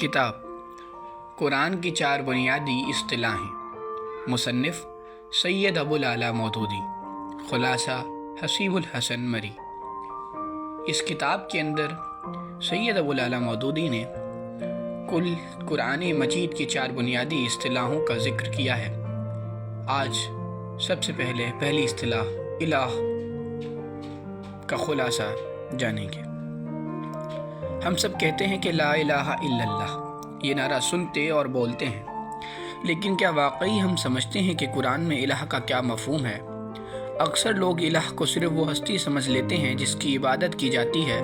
किताब कुरान की चार बुनियादी इस्तिलाहें। मुसन्निफ़ सैयद अबुल आला मौदूदी। खुलासा हसीबुल हसन मरी। इस किताब के अंदर सैयद अबुल आला मौदूदी ने कुल कुरान मजीद की चार बुनियादी इस्तिलाहों का जिक्र किया है। आज सबसे पहली इस्तिलाह इलाह का खुलासा जानेंगे। हम सब कहते हैं कि ला इलाहा इल्लल्लाह, ये नारा सुनते और बोलते हैं, लेकिन क्या वाकई हम समझते हैं कि कुरान में इलाह का क्या मफ़हूम है? अक्सर लोग इलाह को सिर्फ वो हस्ती समझ लेते हैं जिसकी इबादत की जाती है,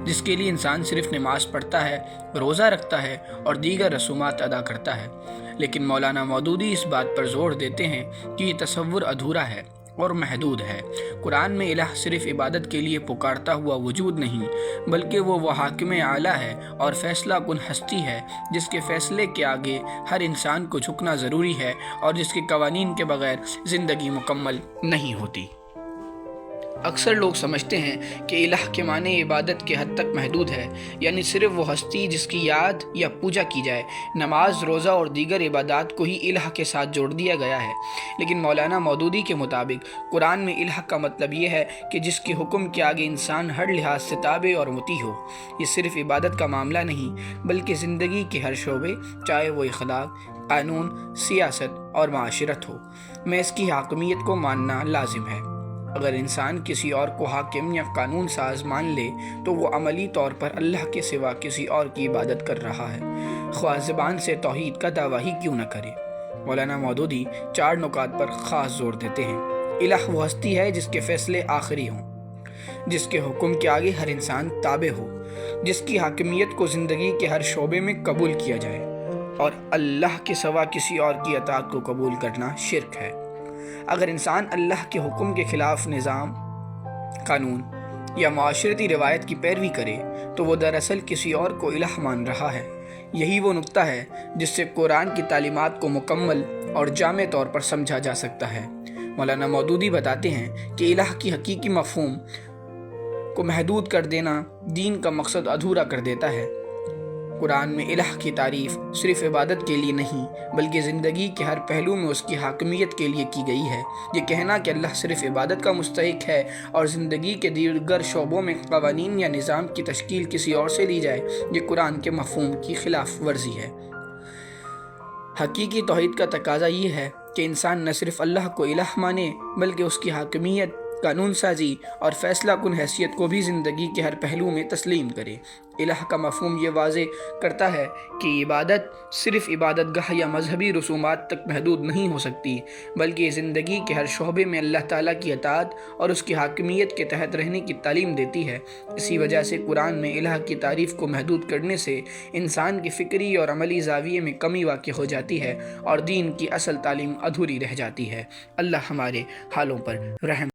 जिसके लिए इंसान सिर्फ नमाज पढ़ता है, रोज़ा रखता है और दीगर रसूमात अदा करता है। लेकिन मौलाना मौदूदी इस बात पर जोर देते हैं कि ये तसव्वुर अधूरा है और महदूद है। कुरान में इलाह सिर्फ इबादत के लिए पुकारता हुआ वजूद नहीं, बल्कि वो हाकिम आला है और फैसला कुन हस्ती है, जिसके फैसले के आगे हर इंसान को झुकना ज़रूरी है और जिसके कवानीन के बगैर ज़िंदगी मुकम्मल नहीं होती। अक्सर लोग समझते हैं कि इलाह के माने इबादत के हद तक महदूद है, यानी सिर्फ वो हस्ती जिसकी याद या पूजा की जाए। नमाज, रोज़ा और दीगर इबादत को ही इलाह के साथ जोड़ दिया गया है। लेकिन मौलाना मौदूदी के मुताबिक कुरान में इलाह का मतलब ये है कि जिसके हुक्म के आगे इंसान हर लिहाज से ताबे और मुती हो। ये सिर्फ इबादत का मामला नहीं, बल्कि ज़िंदगी के हर शोबे, चाहे वो इखलाक, कानून, सियासत और माशरत हो, में इसकी हाकमियत को मानना लाजिम है। अगर इंसान किसी और को हाकिम या कानून साज मान ले तो वो अमली तौर पर अल्लाह के सिवा किसी और की इबादत कर रहा है, ख्वाह ज़बान से तौहीद का दावा ही क्यों न करे। मौलाना मौदूदी चार नुकात पर ख़ास जोर देते हैं। इलाह वो हस्ती है जिसके फ़ैसले आखिरी हों, जिसके हुक्म के आगे हर इंसान ताबे हो, जिसकी हाकिमियत को ज़िंदगी के हर शोबे में कबूल किया जाए, और अल्लाह के सिवा किसी और की अताअत को कबूल करना शिर्क है। अगर इंसान अल्लाह के हुक्म के ख़िलाफ़ निज़ाम, कानून या माशरती रिवायत की पैरवी करे तो वो दरअसल किसी और को इलाह मान रहा है। यही वो नुक्ता है जिससे कुरान की तालीमात को मुकम्मल और जामे तौर पर समझा जा सकता है। मौलाना मौदूदी बताते हैं कि इलाह की हकीकी मफ़हूम को महदूद कर देना दीन का मकसद अधूरा कर देता है। कुरान में इलाह की तारीफ़ सिर्फ इबादत के लिए नहीं, बल्कि ज़िंदगी के हर पहलू में उसकी हाकमियत के लिए की गई है। ये कहना कि अल्लाह सिर्फ इबादत का मुस्तहिक है और ज़िंदगी के दीगर शोबों में क़वानीन या निज़ाम की तश्कील किसी और से ली जाए, ये कुरान के मफ़हूम की खिलाफ वर्जी है। हकीकी तौहीद का तकाज़ा ये है कि इंसान न सिर्फ अल्लाह को इलाह माने, बल्कि उसकी हाकमियत, कानून साजी और फैसला कुन हैसियत को भी ज़िंदगी के हर पहलू में तस्लीम करे। इलाह का मफ़हूम ये वाज़े करता है कि इबादत सिर्फ़ इबादतगाह या मजहबी रसूमात तक महदूद नहीं हो सकती, बल्कि ज़िंदगी के हर शोबे में अल्लाह ताला की अताअत और उसकी हाकमियत के तहत रहने की तालीम देती है। इसी वजह से कुरान में इलाह की तारीफ़ को महदूद करने से इंसान की फ़िक्री और अमली ज़ाविये में कमी वाक़ हो जाती है और दीन की असल तालीम अधूरी रह जाती है। अल्लाह हमारे हालों पर रहम